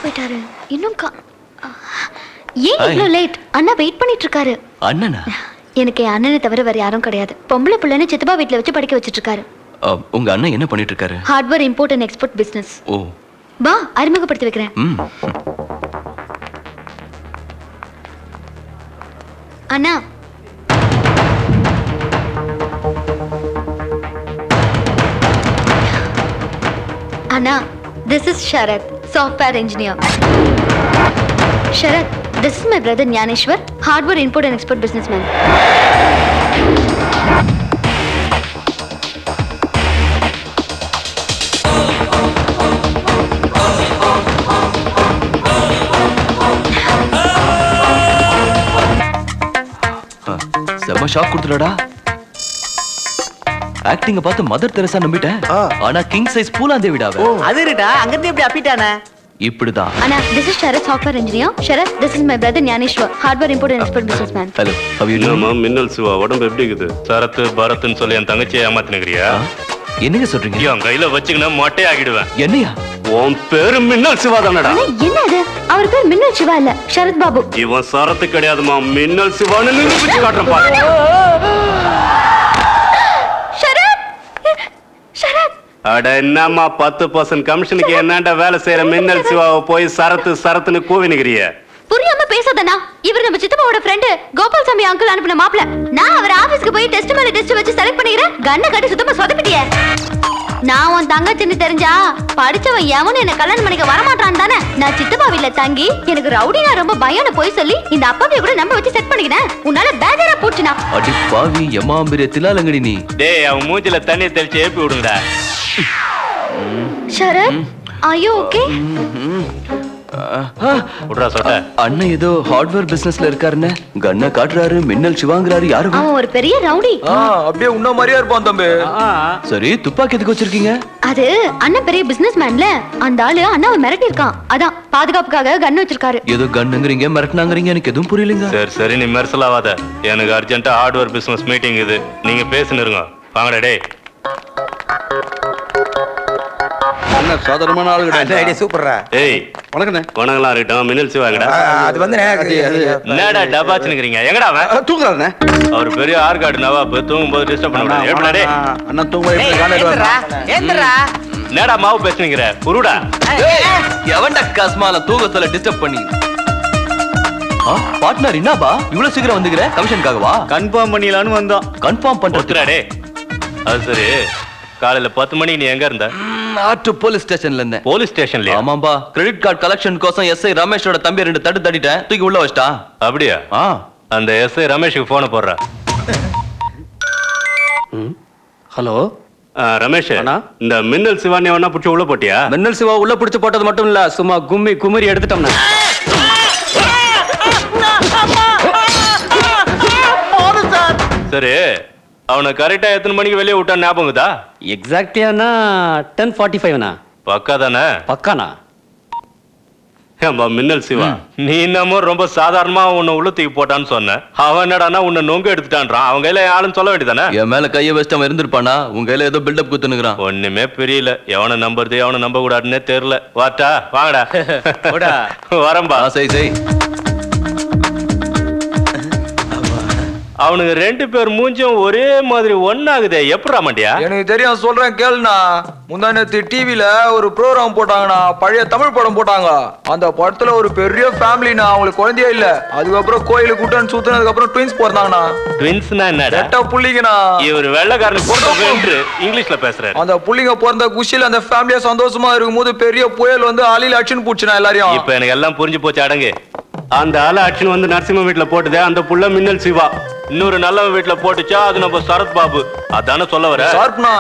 போயிட்டாரு? இன்னும் ஏன் இவ்ளோ லேட்? அண்ணா வெயிட் பண்ணிட்டு இருக்காரு. அண்ணனா? எனக்கு என் அண்ணனை தவிர வேற யாரும் கிடையாது. பொம்பளை பிள்ளைன்னு சித்தப்பா வீட்ல வச்சு படிக்க வச்சிட்டு இருக்காரு. உங்க அண்ணன் என்ன பண்ணிட்டு இருக்காரு? Hardware import and export business. ஓ, வா அறிமுகப்படுத்தி வைக்கிறேன். அண்ணா, அண்ணா, this is Sharath, software engineer. Sharath, this is my brother Nyaneshwar, hardware import and export businessman. செம ஷாக் கொடுத்துடா. ஆக்டிங்க பார்த்து மதர் தெரசா நம்பிட்டேன். ஆனா கிங் சைஸ் பூலாந்தேவிடாவே. அதுடா அங்க இருந்து இப்படி அப்பிட்டானே. இப்படிதான். அண்ணா, this is Sharath, software engineer. Sharath, this is my brother Nyaneshwar, hardware import and export businessman. Hello, how are you doing? நம்ம மின்னல் சிவா உடம்பு எப்படி இருக்குது? சரத்து பரத்னு சொல்லி என் தங்கச்சியை ஏமாத்தினுக்கிறியா? என்னங்க சொல்றீங்க? என் கையில வச்சுக்கினா மொட்டை ஆகிடுவேன். என்னையா? உன் பேரு மின்னல் சிவா தானடா? என்ன அது? அவர் பேர் மின்னல் சிவா இல்ல, ஷரத் பாபு. இவன் சரத்து கிடையாதுமா, மின்னல் சிவான்னு நிரூபிச்சு காட்டுறேன் பாரு. ஷரத், ஷரத். அட என்னம்மா 10% கமிஷனுக்கு என்னடா வேலை செய்யற மின்னல் சிவாவை போய் சரத்து சரத்துன்னு கூவினுக்கிறிய? புரியாம பேசாதண்ணா. இவர் நம்ம சித்தப்பாவோட ஃப்ரெண்ட் கோபால்சாமி அங்கிள் அனுப்பின மாப்ள. நான் அவர் ஆபீஸ்க்கு போய் டெஸ்ட் மேல டெஸ்ட் வச்சு செலக்ட் பண்ணிக்கிறேன். கண்ணை கட்டி சுத்தமா சொதப்பிட்டியே. நான் உன் தங்கச்சின்னு தெரிஞ்சா படிச்சவன் எவனும் என்ன கல்யாணம் பண்ணிக்க வரமாட்டான் தானே. நான் சித்தப்பா வீட்ல தங்கி எனக்கு ரவுடினா ரொம்ப பயம்னு போய் சொல்லி இந்த அப்பாவிய கூட நம்ப வச்சு செட் பண்ணிக்கிறேன். உன்னால பேஜரா போச்சுனா. அடி பாவி, எமாம்பிரிய திலாலங்கடி நீ. டேய், அவன் மூஞ்சில தண்ணி தெளிச்சு ஏப்பி விடுங்கடா. Sharad, are you okay? விட்றா சொட்ட. அண்ணன் ஏதோ ஹார்ட்வேர் பிசினஸ்ல இருக்காருன்னு கண்ணை காட்டுறாரு. மின்னல் சிவாங்கிறாரு. யாரு? அவன் ஒரு பெரிய ரவுடி. அப்படியே உன்ன மாதிரியா இருப்பான் தம்பி. சரி, துப்பாக்கி எதுக்கு வச்சிருக்கீங்க? அது அண்ணன் பெரிய பிசினஸ் மேன்ல. அந்த ஆளு அண்ணாவை மிரட்டி இருக்கான். அதான் பாதுகாப்புக்காக கன் வச்சிருக்காரு. ஏதோ கண்ணுங்கிறீங்க, மிரட்டினாங்கிறீங்க, எனக்கு எதுவும் புரியலங்க. சரி சரி, நீ மெர்சலாவாத. எனக்கு அர்ஜென்ட்டா ஹார்ட்வேர் பிசினஸ் மீட்டிங் இது. நீங்க பேசினுருங்க. வாங்கடா டேய். என்ன சாதாரணமான ஆளுடா. அந்த ஐடியா சூப்பர்ரா. ஏய், வணக்கண்ணே. வணங்கலாம் இருக்கட்டும். மின்னல் சிவாங்கடா. அது வந்து என்னடா டபாச்சுனுக்கிறீங்க? எங்கடா அவன்? தூங்குறானே. அவர் பெரிய ஆர்காடு நவாப். தூங்கும்போது டிஸ்டர்ப் பண்ண முடியாது. எப்படா டேய்? அண்ணன் தூங்க ஏந்திரா. என்னடா மாவு பேசுனீங்கற? குருடா. எவன்டா கஸ்மால தூக்கத்துல டிஸ்டர்ப் பண்ணி? பார்ட்னர் என்னபா இவ்வளவு சீக்கிரம் வந்துக்கிற? கமிஷனுக்காகவா? கன்ஃபார்ம் பண்ணிடலான்னு வந்தோம். கன்ஃபார்ம் பண்றதுடா டேய். அது சரி, காலையில 10 மணிக்கு நீ எங்க இருந்த? ஆட்டு போலீஸ் ஸ்டேஷன்ல இருந்தேன். போலீஸ் ஸ்டேஷன்லயா? ஆமாம்பா. கிரெடிட் கார்டு கலெக்ஷன் கோசம் எஸ்ஐ ரமேஷோட தம்பி 2 தட்டு தட்டிட்டேன். தூக்கி உள்ள வச்சிட்டா. அப்படியா? அந்த எஸ்ஐ ரமேஷுக்கு போன போடுற. ஹலோ ரமேஷ், இந்த மின்னல் சிவானி வேணா புடிச்சு உள்ள போட்டியா? மின்னல் சிவா உள்ள பிடிச்சு போட்டது மட்டும் இல்ல, சும்மா கும்மி எடுத்துட்டோம்னா. சரி, அவனை கரெக்டா எத்தனை மணிக்கு வெளியே விட்டா ஞாபகம்தா? எக்ஸாக்ட்லியானா 10:45. பக்கா தானே? பக்கானா? ஏம்பா மின்னல் சிவா, நீ என்னமோ ரொம்ப சாதாரணமா உன்னை உள்ள தூக்கி போட்டான்னு சொன்ன. அவன் என்னடானா உன்னை நொங்க எடுத்துட்டான்றான். அவங்க கையில ஆளுன்னு சொல்ல வேண்டியதானே? என் மேல கைய வச்சு அவன் இருந்திருப்பானா? உங்க கையில ஏதோ பில்டப் குத்துனுக்குறான். ஒண்ணுமே புரியல. எவனை நம்புறது எவனை நம்ப கூடாதுன்னே தெரியல. வாட்டா வாங்கடா. வரம்பா. செய் அவனுக்கு 2 பேர் மூஞ்சும் ஒரே மாதிரி ஒன்னாகுதே. எப்படா மாட்டியா? எனக்கு தெரியும், சொல்றேன் கேளுண்ணா. முந்தானத்து டிவில ஒரு ப்ரோக்ராம் போட்டாங்கண்ணா. பழைய தமிழ் படம் போட்டாங்க. அந்த படத்துல ஒரு பெரிய ஃபேமிலினா, அவங்களுக்கு குழந்தையே இல்ல. அதுக்கப்புறம் கோயிலுக்கு கூட்டம் சுத்தினதுக்கு அப்புறம் ட்வின்ஸ் பிறந்தாங்கண்ணா. ட்வின்ஸ்னா என்னடா? ரெட்ட புள்ளிங்கண்ணா. இவர் வெள்ளைக்காரனுக்கு போட்டு இங்கிலீஷ்ல பேசுறாரு. அந்த புள்ளிங்க பிறந்த குஷில அந்த ஃபேமிலியா சந்தோஷமா இருக்கும்போது பெரிய புயல் வந்து அலில அடிச்சுன்னு போச்சுண்ணா எல்லாரையும். இப்ப எனக்கு எல்லாம் புரிஞ்சு போச்சு. அடங்கு. அந்த ஆள ஆக்ஷன் வந்து நரசிம்ம வீட்டுல போட்டுதே அந்த புள்ள மின்னல் சிவா. இன்னொரு நல்லவன் வீட்டுல போட்டுச்சா அது நம்ம சரத் பாபு. அதானே சொல்ல வர? சார்ப்னா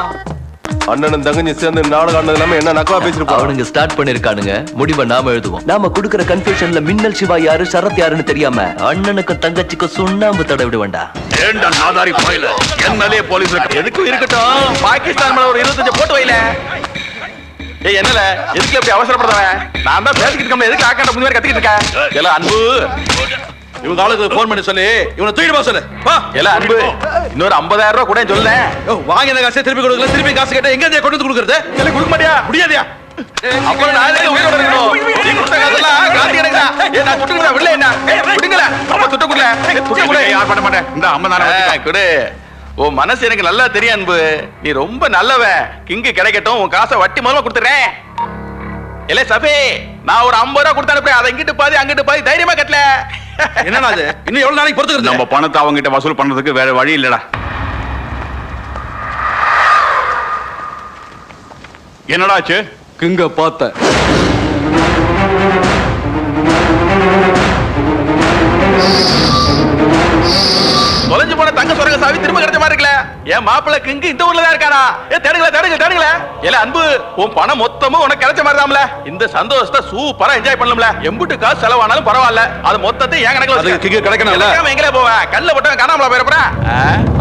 அண்ணனும் தங்கச்சி சேர்ந்து நாடகம் ஆனது இல்லாம என்ன நக்கலா பேசிருப்பாங்க. அவனுங்க ஸ்டார்ட் பண்ணிருக்கானுங்க. முடிவை நாம எழுதுவோம். நாம குடுக்குற கன்ஃபியூஷன்ல மின்னல் சிவா யாரு சரத் யாருன்னு தெரியாம அண்ணனுக்கு தங்கச்சிக்கு சுண்ணாம்பு தட விடுவேண்டா. ஏண்டா நாதாரி போயில என்னலே போலீஸ் எதுக்கும் இருக்கட்டும். பாகிஸ்தான் மேல ஒரு 25 போட்டு வைல. ஏய் என்னல எதுக்கு இப்படி அவசரப்படுறவன்? நான் தான் பேசிக்கிட்டு இருக்கேன். எதுக்கு ஆக்காட்ட முன்னாடி கத்திக்கிட்டு இருக்க? எல்லாம் அன்பு, இவங்க ஆளுக்கு போன் பண்ணி சொல்லி இவனை தூக்கிட்டு போக சொல்லு. எல்லாம் அன்பு, இன்னொரு 50,000 ரூபாய் கூட சொல்ல. வாங்கின காசை திருப்பி கொடுக்கல. திருப்பி காசு கேட்டா எங்க கொண்டு வந்து கொடுக்கறது? எல்லாம் கொடுக்க மாட்டியா? முடியாதியா? அப்புறம் நான் எதுக்கு உயிரோட இருக்கணும்? நீ கொடுத்த காசெல்லாம் காந்தி எனக்குடா. நான் துட்டுக்குடா, விடல என்ன? விடுங்களே. அப்ப துட்டுக்குள்ள. துட்டுக்குள்ள யார் பண்ண மாட்டேன். இந்த 50,000 கொடு. உன் மனசு எனக்கு நல்லா தெரியும் அன்பு. நீ ரொம்ப நல்லவன். கிங்கு கிடைக்கட்டும், உன் காசை வட்டி மூலமா கொடுத்துறேன். இல்ல சபே, நான் ஒரு 50 ரூபா கொடுத்து அனுப்புறேன். அதை இங்கிட்டு பாதி அங்கிட்டு பாதி தைரியமா கட்டல. என்னடா அது? இன்னும் எவ்வளவு நாளைக்கு பொறுத்துக்கிறது? நம்ம பணத்தை அவங்க கிட்ட வசூல் பண்றதுக்கு வேற வழி இல்லடா. என்னடாச்சு? கிங்க பார்த்த தொலைஞ்சு போன தங்க சுரங்க சாவி திரும்ப கிடைச்ச மாதிரி இருக்கல. என் மாப்பிள்ள கிங்கு இந்த ஊர்ல தான் இருக்காரா? தேடுங்கள. இல்ல அன்பு, உன் பணம் மொத்தமும் உனக்கு கிடைச்ச மாதிரி தான்ல. இந்த சந்தோஷத்தை சூப்பரா என்ஜாய் பண்ணலாம்ல. எம்புட்டு காசு செலவானாலும் பரவாயில்ல. அது மொத்தத்தை என் கணக்குல அதுக்கு கிங்கு கிடைக்கணும்ல. எங்கல போவேன்? கல்ல போட்டவன் காணாமல போறப்பறா.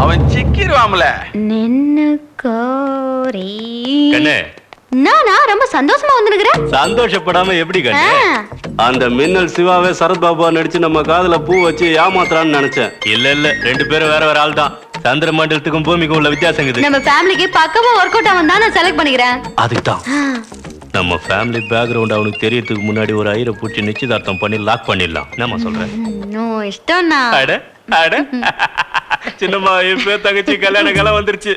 அவன் சிக்கிடுவாம்ல. நின்னு கோரி கண்ணே, நானா ரொம்ப சந்தோஷமா வந்துருக்கிறேன். சந்தோஷப்படாம எப்படி கண்ணே? அந்த மின்னல் சிவாவே சரத்பாபா நடிச்சு நம்ம காதுல பூ வச்சு ஏமாத்துறான்னு நினைச்சேன். இல்ல ரெண்டு பேரும் வேற வேற ஆள் தான். சந்திர மண்டலத்துக்கும் பூமிக்கும் உள்ள வித்தியாசம் இருக்குது. நம்ம ஃபேமிலிக்கு பக்கமா ஒர்க் அவுட் ஆகும் தான் நான் செலக்ட் பண்ணிக்கிறேன். அதுதான் நம்ம ஃபேமிலி பேக்ரவுண்ட் அவனுக்கு தெரியறதுக்கு முன்னாடி ஒரு ஐர பூச்சி நிச்சயதார்த்தம் பண்ணி லாக் பண்ணிடலாம். நம்ம சொல்றேன். இஷ்டம்னா அட சின்னம்மா இப்ப தங்கச்சி கல்யாண காலம் வந்துருச்சு.